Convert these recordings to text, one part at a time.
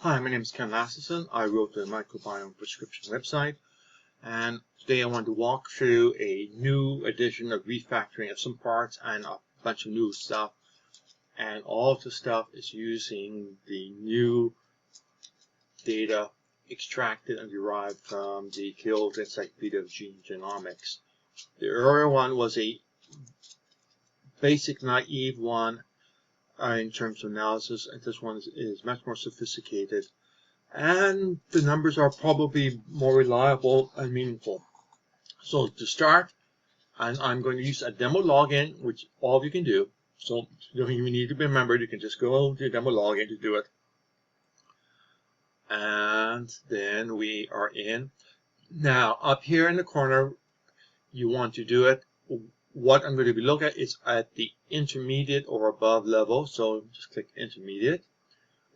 Hi, my name is Ken Lasseson. I wrote the Microbiome prescription website, and today I want to walk through a new edition of refactoring of some parts and a bunch of new stuff. And all of the stuff is using the new data extracted and derived from the Kyoto Encyclopedia of Gene Genomics. The earlier one was a basic, naive one in terms of analysis, and this one is much more sophisticated. And the numbers are probably more reliable and meaningful. So to start, I'm going to use a demo login, which all of you can do. So you don't even need to be a member. You can just go to demo login to do it. And then we are in. Now, up here in the corner, you want to do it. What I'm going to be looking at is at the intermediate or above level. So just click intermediate.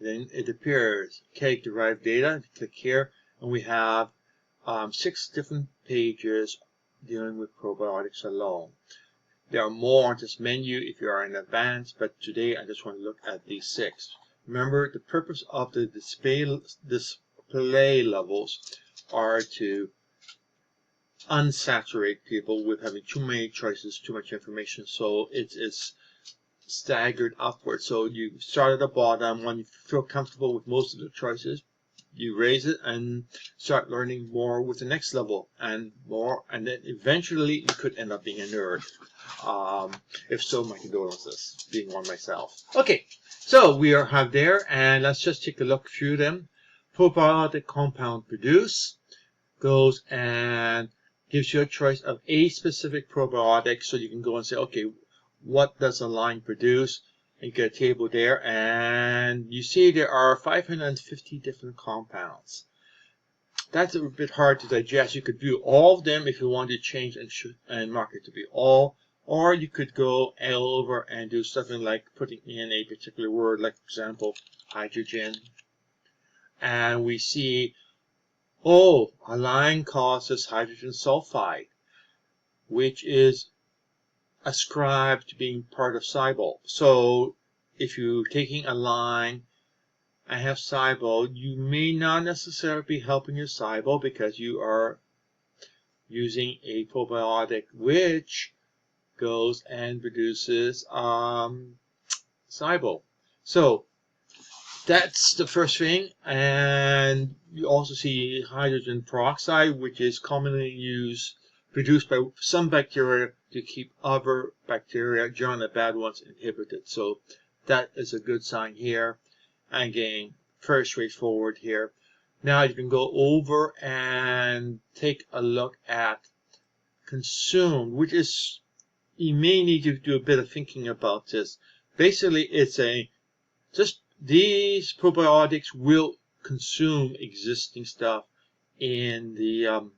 Then it appears cake-derived data. Click here, and we have 6 different pages dealing with probiotics alone. There are more on this menu if you are in advance, but today I just want to look at these 6. Remember, the purpose of the display levels are to unsaturate people with having too many choices, too much information, so it is staggered upward. So you start at the bottom. When you feel comfortable with most of the choices, you raise it and start learning more with the next level and more, and then eventually you could end up being a nerd. If so, my condolences, being one myself. Okay, so we have there, and let's just take a look through them. Probiotic compound produce goes and gives you a choice of a specific probiotic, so you can go and say, okay, what does a line produce? You get a table there, and you see there are 550 different compounds. That's a bit hard to digest. You could do all of them if you want to change and mark it to be all, or you could go over and do something like putting in a particular word, like, for example, hydrogen. And we see, oh, a line causes hydrogen sulfide, which is ascribed to being part of SIBO. So if you're taking a line and have SIBO, you may not necessarily be helping your SIBO because you are using a probiotic which goes and produces SIBO. So that's the first thing. And you also see hydrogen peroxide, which is commonly produced by some bacteria to keep other bacteria, generally bad ones, inhibited. So that is a good sign here. And again, very straightforward here. Now you can go over and take a look at consumed, which is, you may need to do a bit of thinking about this. Basically, it's just these probiotics will consume existing stuff in the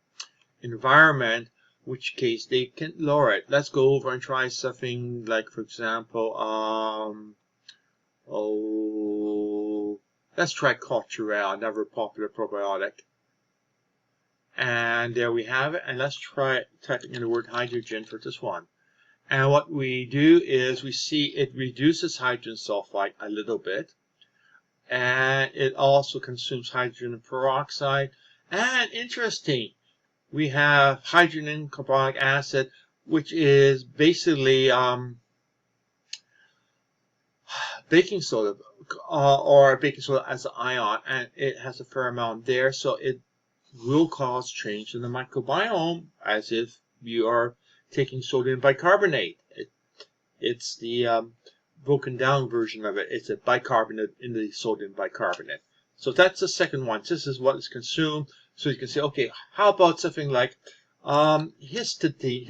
environment, which case they can lower it. Let's go over and try something like, for example, let's try Cotturel, another popular probiotic. And there we have it. And let's try typing in the word hydrogen for this one. And what we do is we see it reduces hydrogen sulfide a little bit. And it also consumes hydrogen peroxide. And interesting, we have hydrogen carbonic acid, which is basically baking soda, or baking soda as an ion, and it has a fair amount there, so it will cause change in the microbiome as if you are taking sodium bicarbonate. It's the broken down version of it. It's a bicarbonate in the sodium bicarbonate. So that's the second one. This is what is consumed. So you can say, okay, how about something like histidine,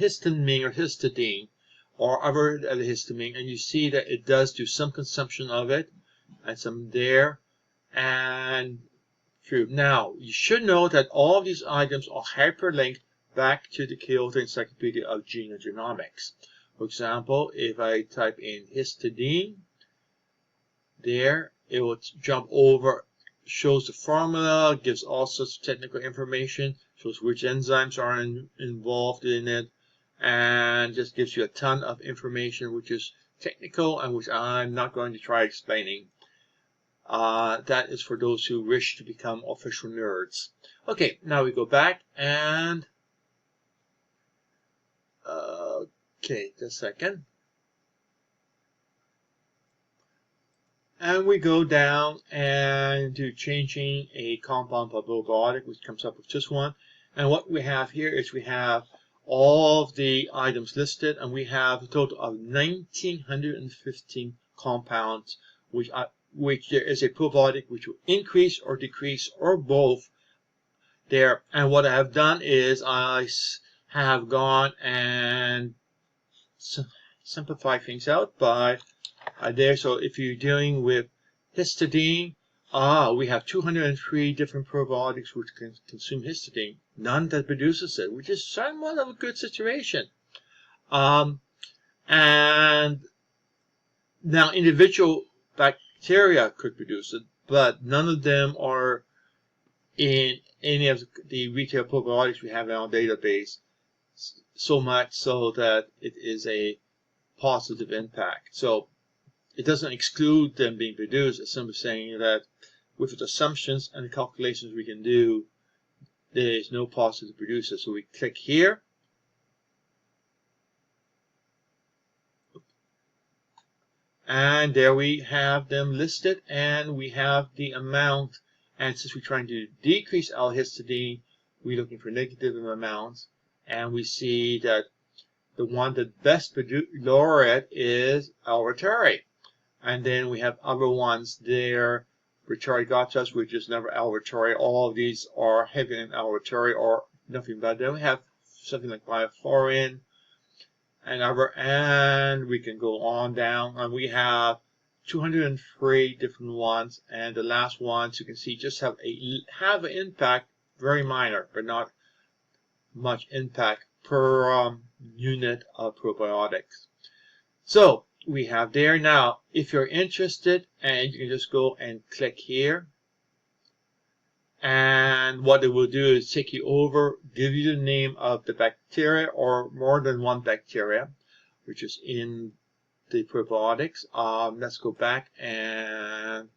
or other histamine, and you see that it does do some consumption of it, and some there, and through. Now, you should know that all of these items are hyperlinked back to the Kyoto Encyclopedia of Gene and Genomics. For example, if I type in histidine, there, it will jump over, shows the formula, gives all sorts of technical information, shows which enzymes are involved in it, and just gives you a ton of information which is technical and which I'm not going to try explaining. That is for those who wish to become official nerds. Okay, now we go back and okay, just a second. And we go down and do changing a compound probiotic, which comes up with just one. And what we have here is we have all of the items listed, and we have a total of 1,915 compounds, which there is a probiotic which will increase or decrease or both there. And what I have done is I have gone and simplify things out by there. So if you're dealing with histidine, we have 203 different probiotics which can consume histidine, none that produces it, which is somewhat of a good situation. And now individual bacteria could produce it, but none of them are in any of the retail probiotics we have in our database, so much so that it is a positive impact. So it doesn't exclude them being produced. It's simply saying that with the assumptions and the calculations we can do, there is no positive producer. So we click here. And there we have them listed, and we have the amount. And since we're trying to decrease L-histidine, we're looking for negative amounts. And we see that the one that best lower it is L-reiteri. And then we have other ones there, reiteri gotchas, which is never L-reiteri. All of these are heavy in L-reiteri or nothing but. Then we have something like biofluorine and other, and we can go on down, and we have 203 different ones, and the last ones you can see just have an impact, very minor, but not much impact per unit of probiotics. So we have there. Now, if you're interested, and you can just go and click here, and what it will do is take you over, give you the name of the bacteria or more than one bacteria, which is in the probiotics. Let's go back and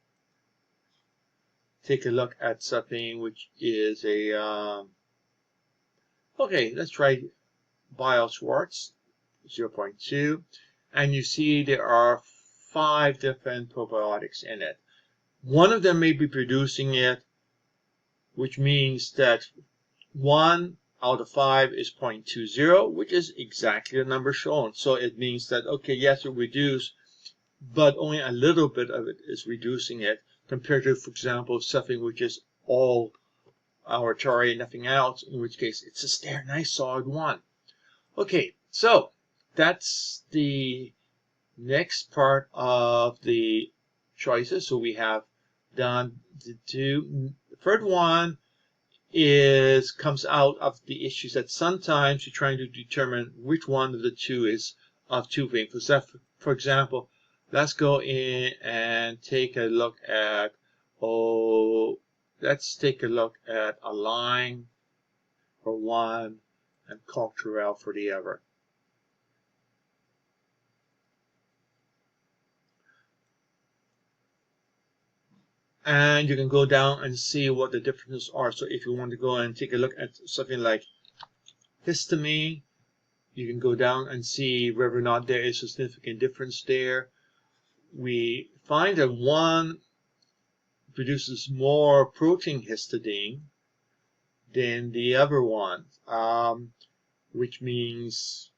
take a look at something which is a okay, let's try BioSwartz 0.2, and you see there are 5 different probiotics in it. One of them may be producing it, which means that 1 out of 5 is 0.20, which is exactly the number shown. So it means that, okay, yes, it reduced, but only a little bit of it is reducing it, compared to, for example, something which is all L-reiteri, nothing else, in which case it's just there, nice solid 1. Okay, so that's the next part of the choices. So we have done the 2. The third one comes out of the issues that sometimes you're trying to determine which one of the 2 is of 2 things. For example, let's go in and take a look at let's take a look at Align for one and Culturelle for the other. And you can go down and see what the differences are. So if you want to go and take a look at something like histamine, you can go down and see whether or not there is a significant difference there. We find that one produces more protein histidine than the other one, which means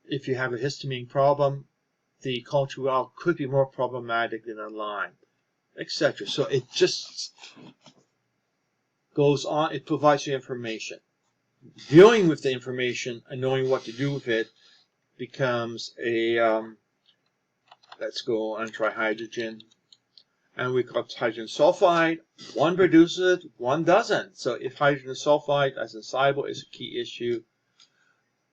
if you have a histamine problem, the Culturelle could be more problematic than Align, etc. So it just goes on. It provides you information. Dealing with the information and knowing what to do with it becomes a let's go and try hydrogen. And we got hydrogen sulfide. One produces it, one doesn't. So if hydrogen sulfide as insoluble is a key issue,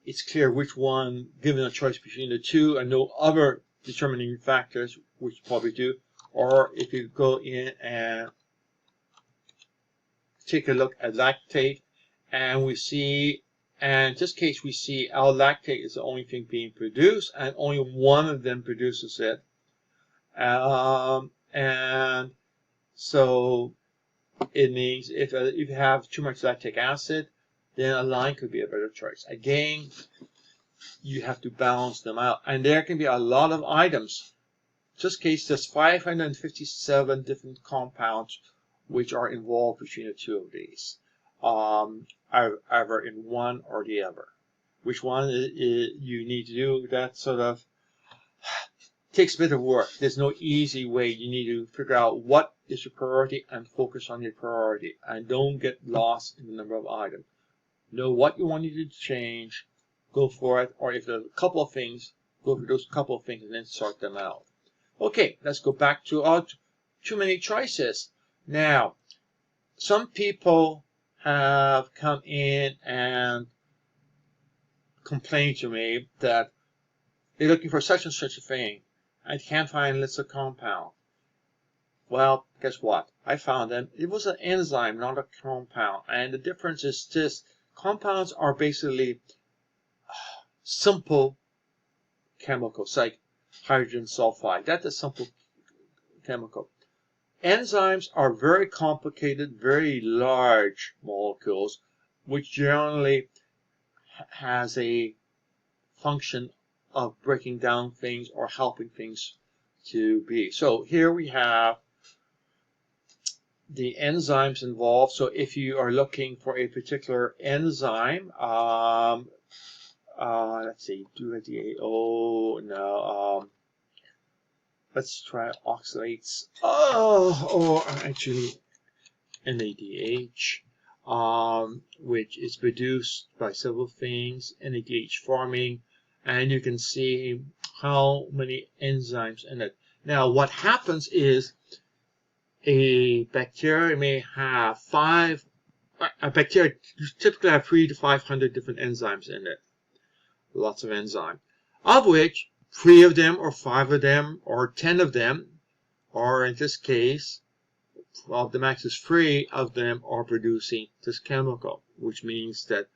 it's clear which one, given a choice between the 2 and no other determining factors, which you probably do. Or if you go in and take a look at lactate, and we see, and in this case we see L-lactate is the only thing being produced, and only one of them produces it. And So it means if you have too much lactic acid, then a line could be a better choice. Again, you have to balance them out. And there can be a lot of items. Just in case there's 557 different compounds which are involved between the two of these, either in one or the other. Which one you need to do, that sort of takes a bit of work. There's no easy way. You need to figure out what is your priority and focus on your priority. And don't get lost in the number of items. Know what you want to change, go for it. Or if there's a couple of things, go for those couple of things and then sort them out. Okay, let's go back to our too many choices. Now, some people have come in and complained to me that they're looking for such and such a thing and can't find a list of compound. Well, guess what? I found them. It was an enzyme, not a compound. And the difference is this. Compounds are basically simple chemicals, like hydrogen sulfide. That's a simple chemical. Enzymes are very complicated, very large molecules, which generally has a function of breaking down things or helping things to be. So here we have the enzymes involved. So if you are looking for a particular enzyme, let's see, let's try oxalates. Or actually NADH, which is produced by several things, NADH forming, and you can see how many enzymes in it. Now, what happens is a bacteria may have bacteria typically have 300 to 500 different enzymes in it. Lots of enzymes, of which 3 of them or 5 of them or 10 of them, or in this case, well, the max is 3 of them are producing this chemical, which means that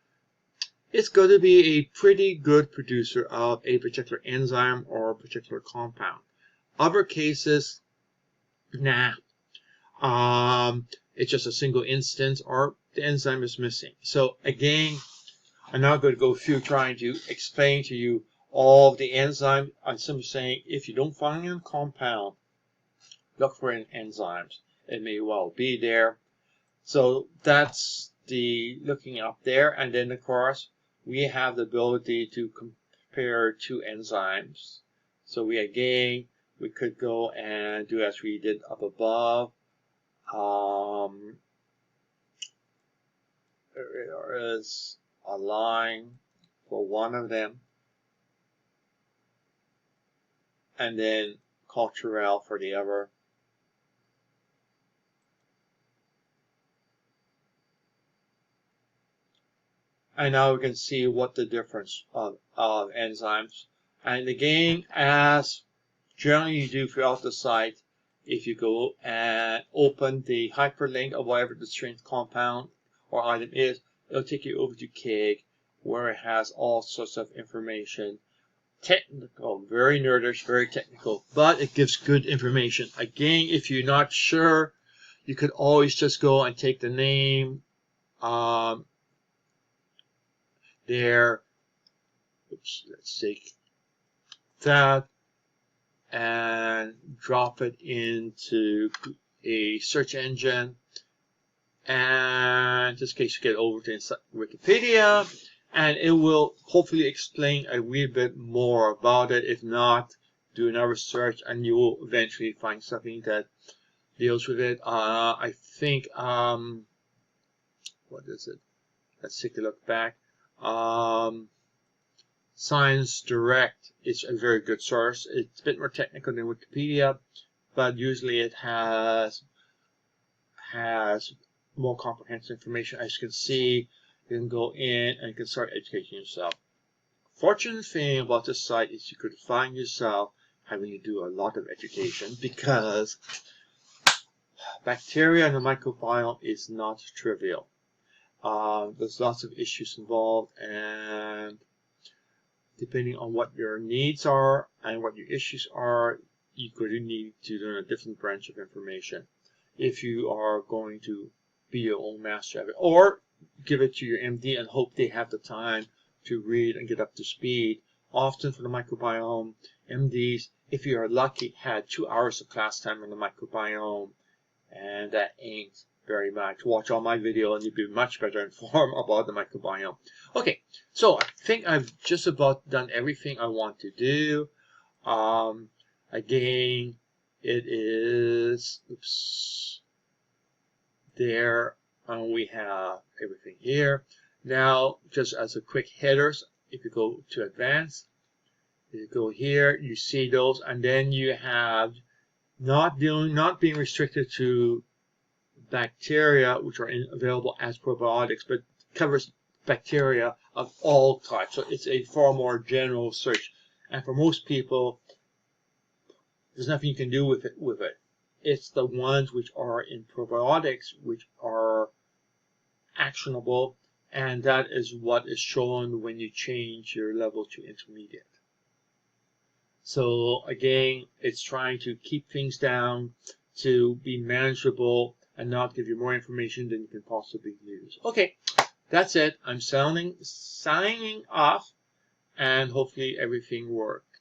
it's going to be a pretty good producer of a particular enzyme or a particular compound. Other cases, nah. It's just a single instance or the enzyme is missing. So again, I'm now going to go through trying to explain to you all of the enzymes. I'm simply saying if you don't find a compound, look for an enzymes. It may well be there. So that's the looking up there. And then of course, we have the ability to compare two enzymes. So we could go and do as we did up above. There is a line for one of them, and then cultural for the other. And now we can see what the difference of enzymes. And again, as generally you do throughout the site, if you go and open the hyperlink of whatever the strange compound or item is, it'll take you over to KEGG, where it has all sorts of information. Technical, very nerdish, very technical, but it gives good information. Again, if you're not sure, you could always just go and take the name there. Oops, let's take that and drop it into a search engine. And in this case, you get over to Wikipedia, and it will hopefully explain a wee bit more about it. If not, do another search, and you will eventually find something that deals with it. I think, what is it? Let's take a look back. Science Direct is a very good source. It's a bit more technical than Wikipedia, but usually it has more comprehensive information. As you can see, you can go in and you can start educating yourself. Fortunate thing about this site is you could find yourself having to do a lot of education, because bacteria and the microbiome is not trivial. There's lots of issues involved, and depending on what your needs are and what your issues are, you could need to learn a different branch of information. if you are going to be your own master of it. Or give it to your MD and hope they have the time to read and get up to speed. Often for the microbiome, MDs, if you are lucky, had 2 hours of class time on the microbiome, and that ain't very much. Watch all my video and you'll be much better informed about the microbiome. Okay, so I think I've just about done everything I want to do. Again, it is, there, and we have everything here. Now, just as a quick headers, if you go to advanced, you go here, you see those, and then you have not being restricted to bacteria which are available as probiotics, but covers bacteria of all types. So it's a far more general search, and for most people, there's nothing you can do with it. It's the ones which are in probiotics which are actionable, and that is what is shown when you change your level to intermediate. So again, it's trying to keep things down to be manageable and not give you more information than you can possibly use. Okay, that's it. I'm signing off, and hopefully everything worked.